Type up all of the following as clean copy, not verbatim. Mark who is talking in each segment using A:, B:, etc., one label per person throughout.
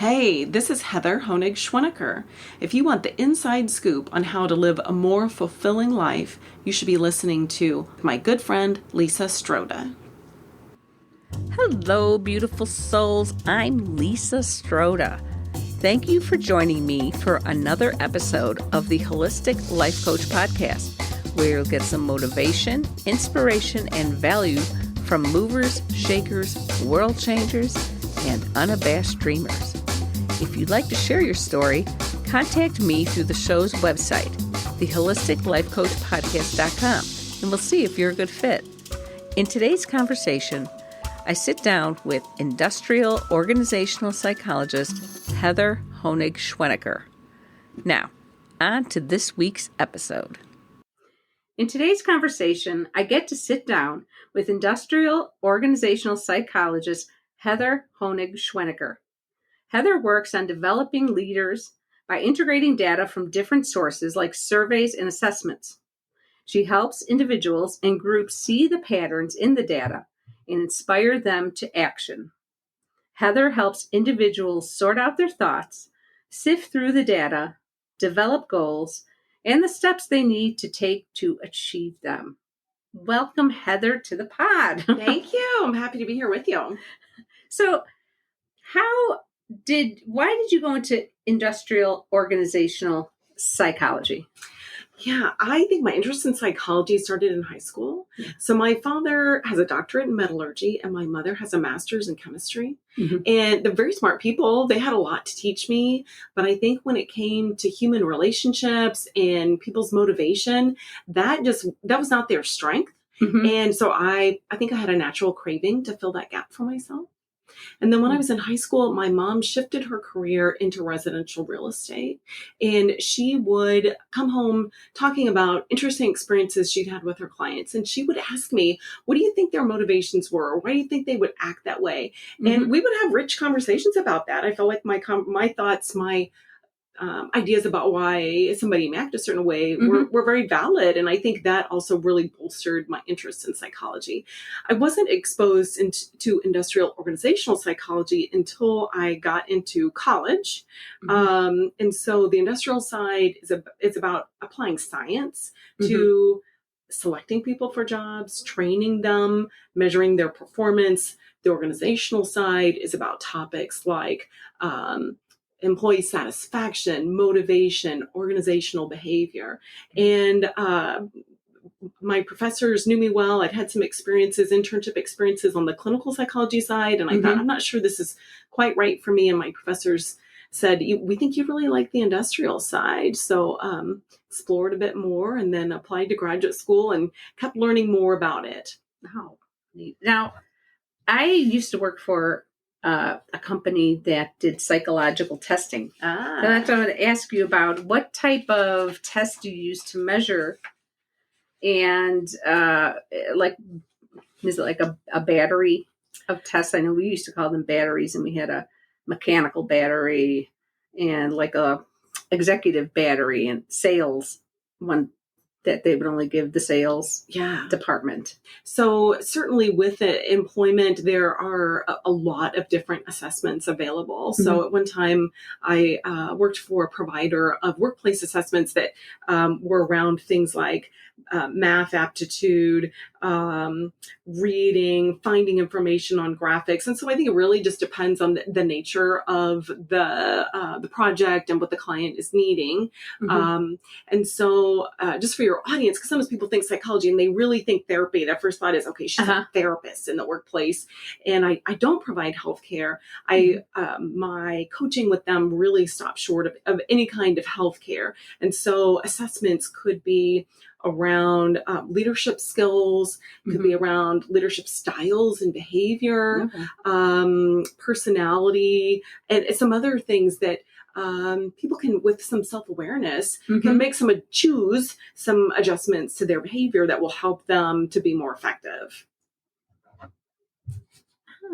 A: Hey, this is Heather Honig Schwenneker. If you want the inside scoop on how to live a more fulfilling life, you should be listening to my good friend, Lisa Stroda.
B: Hello, beautiful souls. I'm Lisa Stroda. Thank you for joining me for another episode of the Holistic Life Coach Podcast, where you'll get some motivation, inspiration, and value from movers, shakers, world changers, and unabashed dreamers. If you'd like to share your story, contact me through the show's website, theholisticlifecoachpodcast.com, and we'll see if you're a good fit. In today's conversation, I sit down with industrial organizational psychologist Heather Honig Schwenneker. Now, on to this week's episode. In today's conversation, I get to sit down with industrial organizational psychologist Heather Honig Schwenneker. Heather works on developing leaders by integrating data from different sources like surveys and assessments. She helps individuals and groups see the patterns in the data and inspire them to action. Heather helps individuals sort out their thoughts, sift through the data, develop goals, and the steps they need to take to achieve them. Welcome, Heather, to the pod.
A: Thank you. I'm happy to be here with you.
B: So, why did you go into industrial organizational psychology?
A: Yeah, I think my interest in psychology started in high school.
B: Yeah.
A: So my father has a doctorate in metallurgy and my mother has a master's in chemistry.
B: Mm-hmm.
A: And they're very smart people. They had a lot to teach me. But I think when it came to human relationships and people's motivation, that was not their strength.
B: Mm-hmm.
A: And so I think I had a natural craving to fill that gap for myself. And then when I was in high school, my mom shifted her career into residential real estate. And she would come home talking about interesting experiences she'd had with her clients. And she would ask me, what do you think their motivations were? Why do you think they would act that way? Mm-hmm. And we would have rich conversations about that. I felt like my thoughts, my ideas about why somebody may act a certain way were very valid. And I think that also really bolstered my interest in psychology. I wasn't exposed to industrial organizational psychology until I got into college. Mm-hmm. And so the industrial side is about applying science to selecting people for jobs, training them, measuring their performance. The organizational side is about topics like employee satisfaction, motivation, organizational behavior. And my professors knew me well. I'd had some internship experiences on the clinical psychology side. And I thought, I'm not sure this is quite right for me. And my professors said, we think you really like the industrial side. So explored a bit more and then applied to graduate school and kept learning more about it.
B: Oh, neat. Now, I used to work for a company that did psychological testing. So that's what I wanted to ask you about. What type of test do you use to measure? And is it like a battery of tests? I know we used to call them batteries, and we had a mechanical battery and like a executive battery and sales one that they would only give the sales department.
A: So certainly with employment, there are a lot of different assessments available. Mm-hmm. So at one time, I worked for a provider of workplace assessments that were around things like math aptitude, reading, finding information on graphics. And so I think it really just depends on the nature of the project and what the client is needing. Mm-hmm. And so just for your audience, because sometimes people think psychology and they really think therapy. Their first thought is, okay, she's a therapist in the workplace. And I don't provide healthcare. My coaching with them really stops short of any kind of healthcare. And so assessments could be around leadership skills, could be around leadership styles and behavior, personality, and some other things that people can, with some self-awareness, can choose some adjustments to their behavior that will help them to be more effective.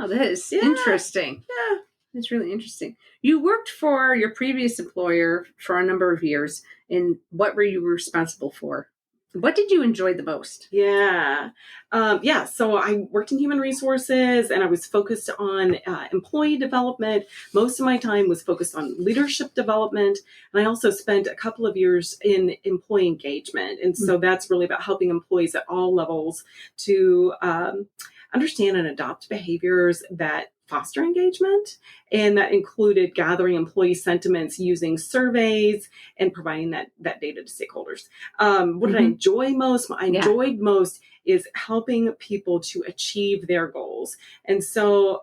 B: Oh, that is interesting. Yeah, that's really interesting. You worked for your previous employer for a number of years, and what were you responsible for? What did you enjoy the most?
A: Yeah. So I worked in human resources and I was focused on employee development. Most of my time was focused on leadership development. And I also spent a couple of years in employee engagement. And so that's really about helping employees at all levels to understand and adopt behaviors that foster engagement. And that included gathering employee sentiments using surveys and providing that data to stakeholders. What did I enjoy most? What I enjoyed most is helping people to achieve their goals. And so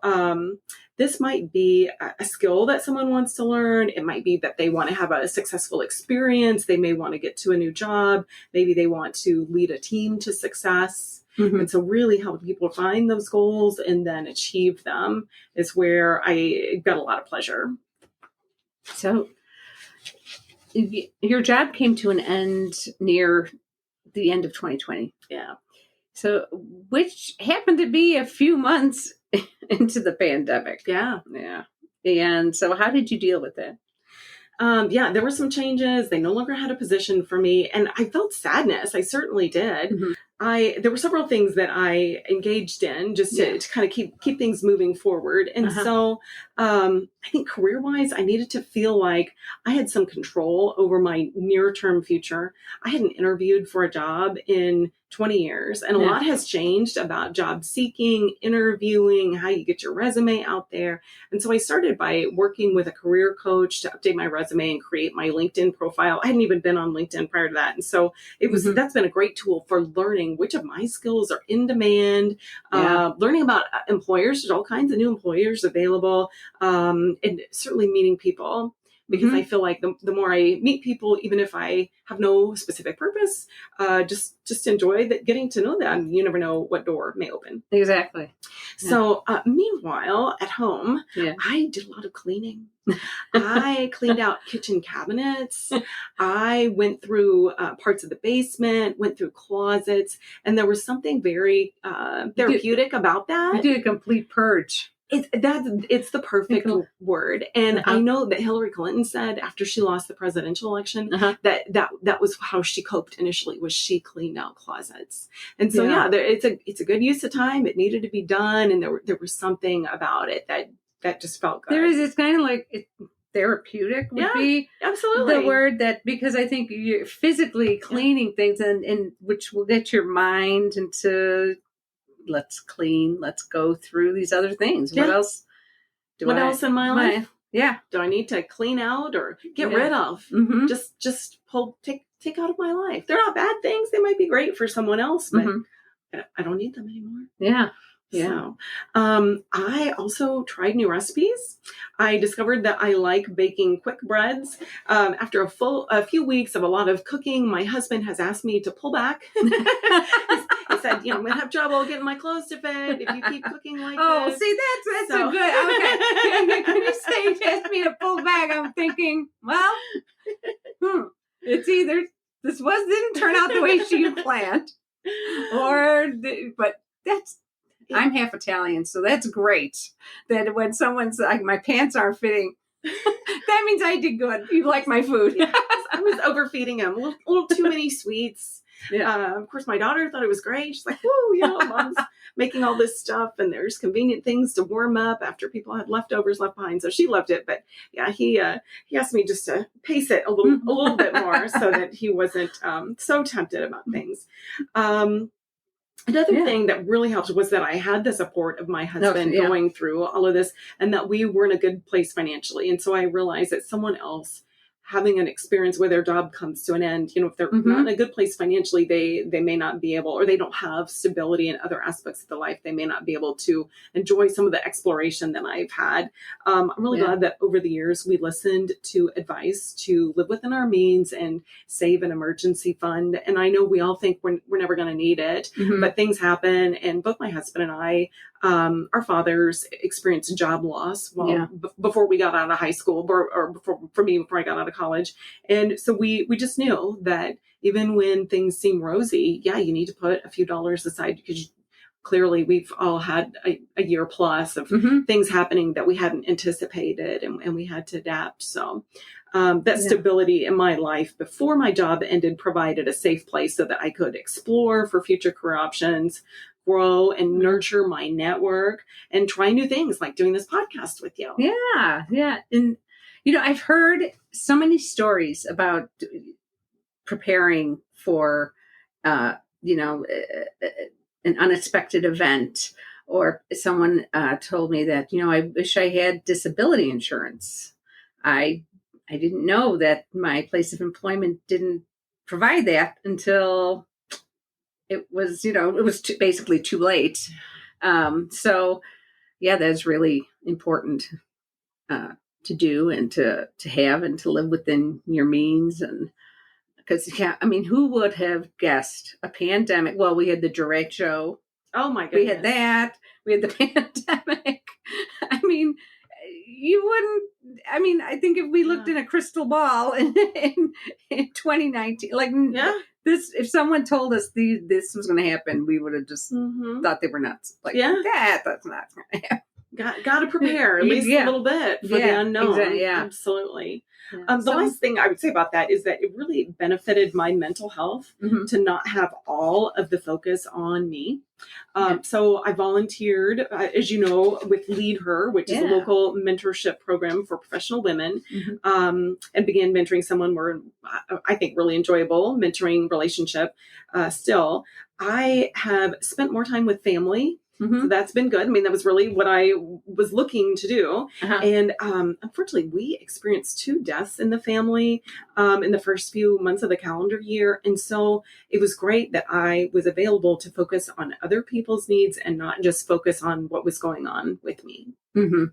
A: this might be a skill that someone wants to learn. It might be that they want to have a successful experience. They may want to get to a new job. Maybe they want to lead a team to success. And so really helping people find those goals and then achieve them is where I got a lot of pleasure.
B: So your job came to an end near the end of 2020.
A: Yeah.
B: So which happened to be a few months into the pandemic.
A: Yeah.
B: Yeah. And so how did you deal with that?
A: There were some changes. They no longer had a position for me. And I felt sadness. I certainly did. There were several things that I engaged in just to kind of keep things moving forward. And so I think career-wise, I needed to feel like I had some control over my near-term future. I hadn't interviewed for a job in 20 years, and a lot has changed about job seeking, interviewing, how you get your resume out there. And so I started by working with a career coach to update my resume and create my LinkedIn profile. I hadn't even been on LinkedIn prior to that. And so that's been a great tool for learning which of my skills are in demand, learning about employers. There's all kinds of new employers available, and certainly meeting people. Because I feel like the more I meet people, even if I have no specific purpose, just enjoy getting to know them. You never know what door may open.
B: Exactly. Yeah.
A: So meanwhile, at home, I did a lot of cleaning. I cleaned out kitchen cabinets. I went through parts of the basement, went through closets, and there was something very therapeutic about that.
B: You did a complete purge.
A: It's the perfect word. And I know that Hillary Clinton said after she lost the presidential election that was how she coped initially, was she cleaned out closets. And so it's a good use of time. It needed to be done, and there was something about it that just felt good.
B: It's kind of like therapeutic would be
A: absolutely
B: the word, that because I think you're physically cleaning things and which will get your mind into let's clean, let's go through these other things. What else?
A: What else in my life?
B: Do
A: I need to clean out or get rid of? Just take out of my life. They're not bad things. They might be great for someone else, but I don't need them anymore. So, I also tried new recipes. I discovered that I like baking quick breads. After a few weeks of a lot of cooking, my husband has asked me to pull back. He said, I'm going to have trouble getting my clothes to fit if you keep cooking like this.
B: See, that's so good. Okay. When you say he asked me to pull back, I'm thinking, well, it's either this didn't turn out the way she planned, but that's. I'm half Italian, so that's great. That when someone's like, my pants aren't fitting, that means I did good. You like my food.
A: I was overfeeding him. A little too many sweets. Of course, my daughter thought it was great. She's like, whoa, mom's making all this stuff, and there's convenient things to warm up after people had leftovers left behind. So she loved it. But he asked me just to pace it a little bit more so that he wasn't so tempted about things. Another thing that really helped was that I had the support of my husband going through all of this, and that we were in a good place financially. And so I realized that someone else having an experience where their job comes to an end, if they're not in a good place financially, they may not be able, or they don't have stability in other aspects of their life. They may not be able to enjoy some of the exploration that I've had. I'm really glad that over the years we listened to advice to live within our means and save an emergency fund. And I know we all think we're never going to need it, but things happen. And both my husband and I, our fathers experienced job loss before we got out of high school, or before I got out of college. And so we just knew that even when things seem rosy, you need to put a few dollars aside because clearly we've all had a year plus of things happening that we hadn't anticipated, and we had to adapt. So that stability in my life before my job ended provided a safe place so that I could explore for future career options, grow and nurture my network, and try new things like doing this podcast with you.
B: Yeah. Yeah. And, I've heard so many stories about preparing for, an unexpected event, or someone told me that, I wish I had disability insurance. I didn't know that my place of employment didn't provide that until it was, basically too late. So yeah, that's really important to do, and to have, and to live within your means. And because, who would have guessed a pandemic? Well, we had the direct show.
A: Oh my goodness.
B: We had that. We had the pandemic. You wouldn't. I think if we looked in a crystal ball in 2019, this, if someone told us this was going to happen, we would have just thought they were nuts. That's not going to happen.
A: Got to prepare at least a little bit for the unknown.
B: Exactly,
A: Absolutely. The last thing I would say about that is that it really benefited my mental health to not have all of the focus on me. So I volunteered, as you know, with Lead Her, which is a local mentorship program for professional women, and began mentoring someone where I think really enjoyable mentoring relationship. Still, I have spent more time with family. So that's been good. That was really what I was looking to do. And unfortunately, we experienced 2 deaths in the family in the first few months of the calendar year. And so it was great that I was available to focus on other people's needs and not just focus on what was going on with me.
B: And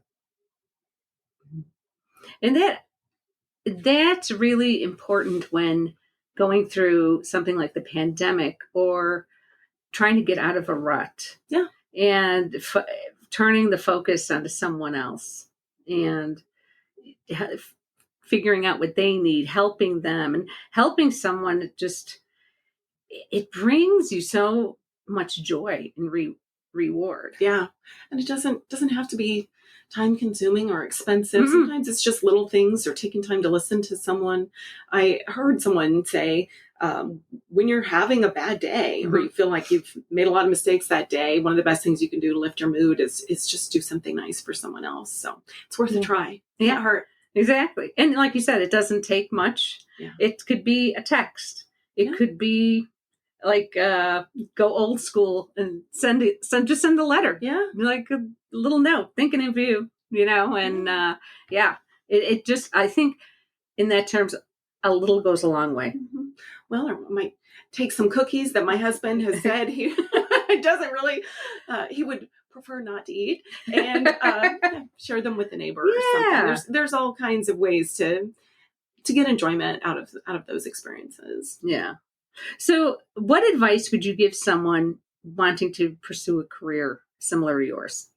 B: that's really important when going through something like the pandemic, or trying to get out of a rut.
A: Yeah.
B: And turning the focus onto someone else, and figuring out what they need, helping them, and helping someone. It brings you so much joy and reward.
A: Yeah. And it doesn't have to be time consuming or expensive. Sometimes it's just little things, or taking time to listen to someone. I heard someone say, when you're having a bad day, or you feel like you've made a lot of mistakes that day, one of the best things you can do to lift your mood is just do something nice for someone else. So it's worth a try. It can't hurt.
B: Exactly. And like you said, it doesn't take much. Yeah. It could be a text. It could be like, go old school and send a letter. Yeah. Like a little note, thinking of you, and it just, I think in that terms, a little goes a long way.
A: Well, I might take some cookies that my husband has said he doesn't really, he would prefer not to eat, and share them with a neighbor or something. There's all kinds of ways to get enjoyment out of those experiences.
B: Yeah. So what advice would you give someone wanting to pursue a career similar to yours?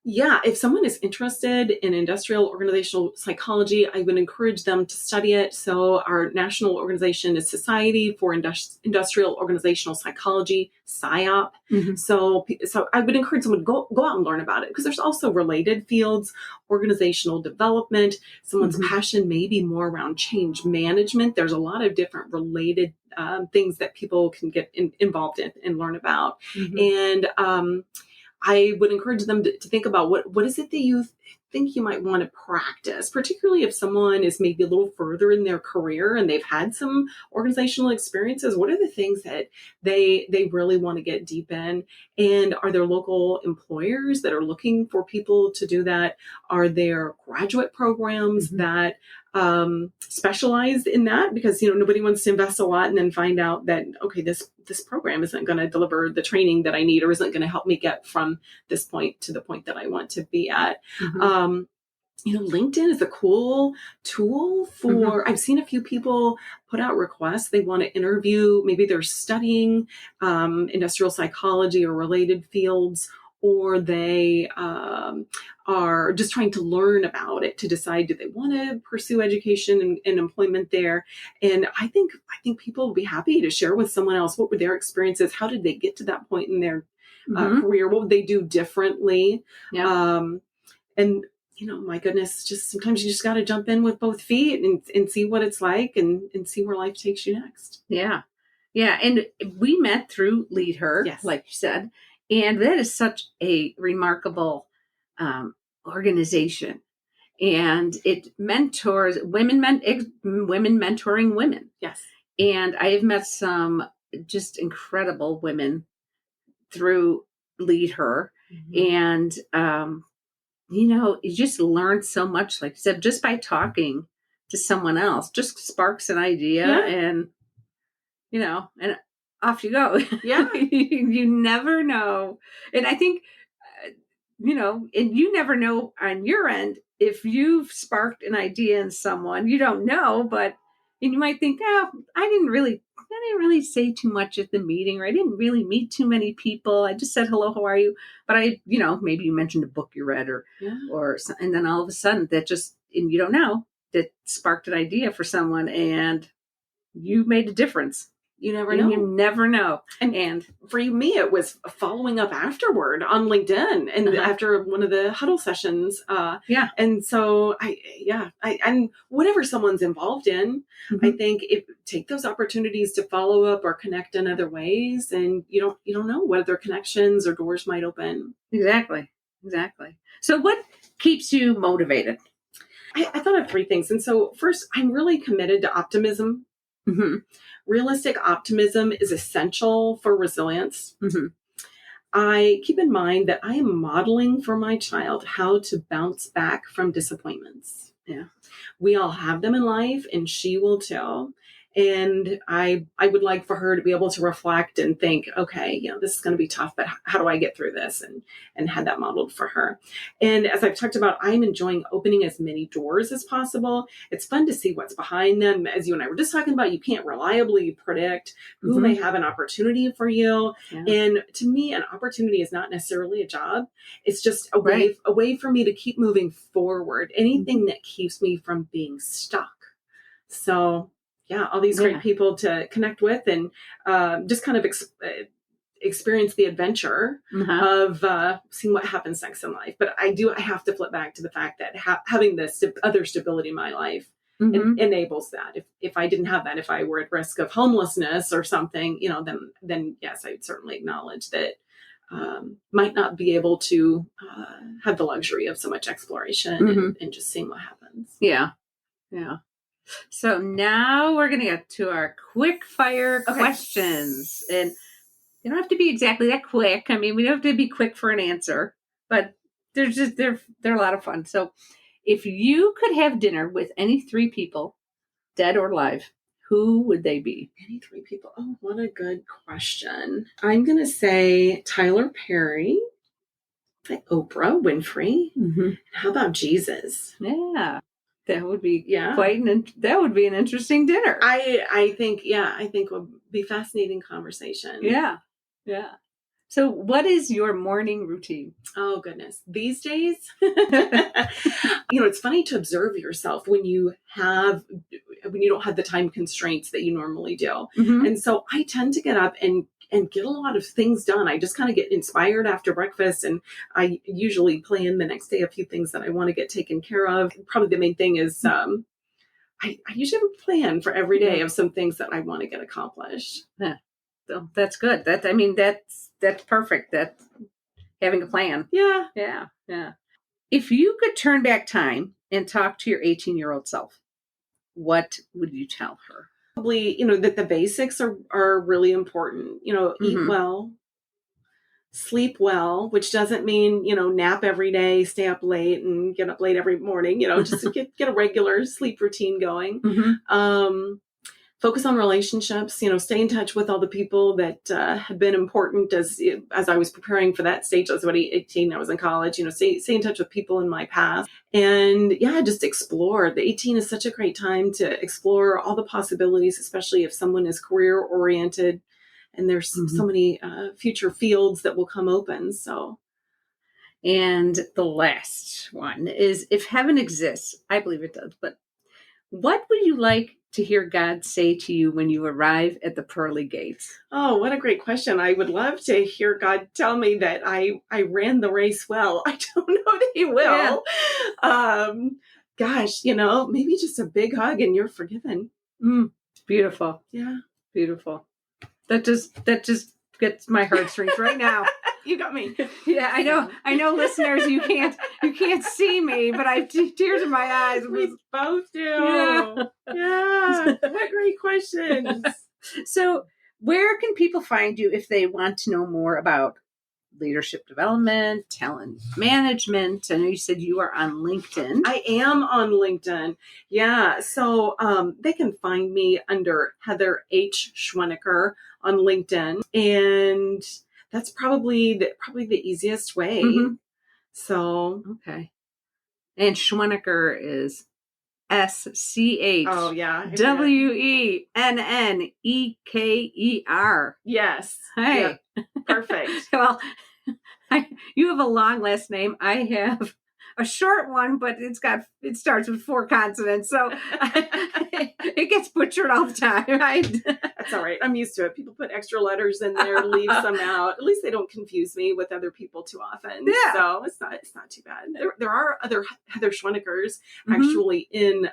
A: Yeah, if someone is interested in industrial organizational psychology, I would encourage them to study it. So our national organization is Society for Industrial Organizational Psychology, SIOP. So I would encourage someone to go out and learn about it, because there's also related fields, organizational development. Someone's passion may be more around change management. There's a lot of different related things that people can get involved in and learn about. And I would encourage them to think about what is it that you think you might want to practice, particularly if someone is maybe a little further in their career and they've had some organizational experiences. What are the things that they really want to get deep in? And are there local employers that are looking for people to do that? Are there graduate programs that specialized in that? Because, nobody wants to invest a lot and then find out that, okay, this program isn't going to deliver the training that I need, or isn't going to help me get from this point to the point that I want to be at. LinkedIn is a cool tool for, I've seen a few people put out requests. They want to interview, maybe they're studying industrial psychology or related fields, or they are just trying to learn about it to decide, do they want to pursue education and employment there? And I think people will be happy to share with someone else, what were their experiences? How did they get to that point in their career? What would they do differently?
B: Yeah.
A: And my goodness, just sometimes you just got to jump in with both feet and see what it's like and see where life takes you next.
B: Yeah. Yeah. And we met through Lead Her,
A: Yes.
B: like you said. And that is such a remarkable organization. And it mentors women mentoring women.
A: Yes.
B: And I have met some just incredible women through Lead Her. And, you just learn so much, like you said, just by talking to someone else, just sparks an idea and and off you go.
A: Yeah.
B: You never know. And I think, and you never know on your end if you've sparked an idea in someone. You don't know, but you might think, oh, I didn't really say too much at the meeting, or I didn't really meet too many people. I just said, hello, how are you? But maybe you mentioned a book you read and then all of a sudden and you don't know, that sparked an idea for someone and you made a difference.
A: You never know.
B: You never know.
A: And for me, it was following up afterward on LinkedIn and after one of the huddle sessions. And so and whatever someone's involved in, I think take those opportunities to follow up or connect in other ways. And you don't know whether connections or doors might open.
B: Exactly. So what keeps you motivated?
A: I thought of 3 things. And so first, I'm really committed to optimism. Realistic optimism is essential for resilience. I keep in mind that I am modeling for my child how to bounce back from disappointments.
B: Yeah.
A: We all have them in life, and she will too. And I would like for her to be able to reflect and think, okay, this is going to be tough, but how do I get through this? And had that modeled for her. And as I've talked about, I'm enjoying opening as many doors as possible. It's fun to see what's behind them. As you and I were just talking about, you can't reliably predict who may have an opportunity for you. Yeah. And to me, an opportunity is not necessarily a job. It's just a way for me to keep moving forward. Anything that keeps me from being stuck. So all these great people to connect with and just kind of experience the adventure of seeing what happens next in life. But I have to flip back to the fact that having this other stability in my life enables that. If I didn't have that, if I were at risk of homelessness or something, then yes, I'd certainly acknowledge that might not be able to have the luxury of so much exploration and just seeing what happens.
B: Yeah. So now we're going to get to our quick fire questions. And they don't have to be exactly that quick. I mean, we don't have to be quick for an answer, but they're a lot of fun. So if you could have dinner with any 3 people, dead or alive, who would they be?
A: Any 3 people? Oh, what a good question. I'm going to say Tyler Perry, like Oprah Winfrey. How about Jesus?
B: Yeah. That would be that would be an interesting dinner.
A: I think it would be a fascinating conversation.
B: Yeah. So what is your morning routine?
A: Oh, goodness. These days, it's funny to observe yourself when you don't have the time constraints that you normally do. And so I tend to get up and get a lot of things done. I just kind of get inspired after breakfast, and I usually plan the next day a few things that I want to get taken care of. Probably the main thing is I usually have a plan for every day of some things that I want to get accomplished.
B: Yeah. So that's good. That's perfect. That's having a plan.
A: Yeah.
B: If you could turn back time and talk to your 18-year-old self, what would you tell her?
A: Probably, that the basics are really important. Eat well, sleep well, which doesn't mean, nap every day, stay up late and get up late every morning, just to get a regular sleep routine going. Focus on relationships, stay in touch with all the people that have been important as I was preparing for that stage. I was about 18, I was in college, stay in touch with people in my past. And just explore. The 18 is such a great time to explore all the possibilities, especially if someone is career oriented and there's so many future fields that will come open. So.
B: And the last one is, if heaven exists, I believe it does, but what would you like to hear God say to you when you arrive at the pearly gates?
A: Oh, what a great question. I would love to hear God tell me that I ran the race well. I don't know that he will. Yeah. Gosh, maybe just a big hug and you're forgiven.
B: Beautiful.
A: Yeah.
B: Beautiful. That just gets my heartstrings right now.
A: You got me.
B: Yeah, I know, listeners, you can't see me, but I have tears in my eyes.
A: We both do. Yeah. What great questions.
B: So, where can people find you if they want to know more about leadership development, talent management? I know you said you are on LinkedIn.
A: I am on LinkedIn. Yeah. So they can find me under Heather H. Schwenneker on LinkedIn. And that's probably the easiest way. Mm-hmm. So.
B: Okay. And Schwenneker is SCH.
A: Oh, yeah.
B: WENNEKER.
A: Yes.
B: Hey.
A: Yeah. Perfect.
B: Well, you have a long last name. I have a short one, but it starts with 4 consonants, so it gets butchered all the time.
A: That's all right. I'm used to it. People put extra letters in there, leave some out. At least they don't confuse me with other people too often.
B: Yeah.
A: So it's not too bad. There are other Heather Schwennekers actually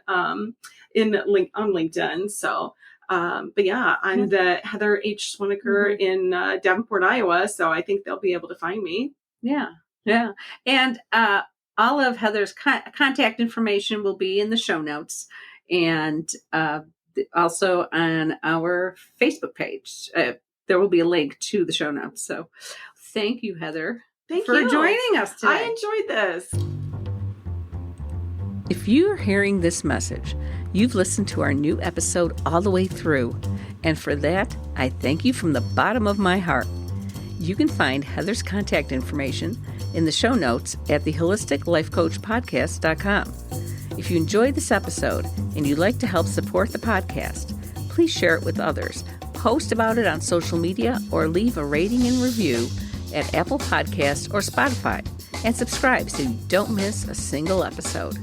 A: on LinkedIn. So. But yeah, I'm the Heather H. Schwenneker in Davenport, Iowa. So I think they'll be able to find me.
B: Yeah. Yeah. And all of Heather's contact information will be in the show notes and also on our Facebook page. There will be a link to the show notes. So thank you, Heather, for joining us today.
A: I enjoyed this.
B: If you're hearing this message, you've listened to our new episode all the way through. And for that, I thank you from the bottom of my heart. You can find Heather's contact information in the show notes at theholisticlifecoachpodcast.com. If you enjoyed this episode and you'd like to help support the podcast, please share it with others, post about it on social media, or leave a rating and review at Apple Podcasts or Spotify, and subscribe so you don't miss a single episode.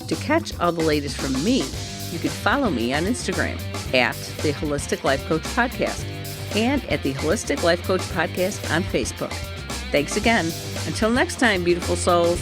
B: To catch all the latest from me, you can follow me on Instagram at The Holistic Life Coach Podcast and at The Holistic Life Coach Podcast on Facebook. Thanks again. Until next time, beautiful souls.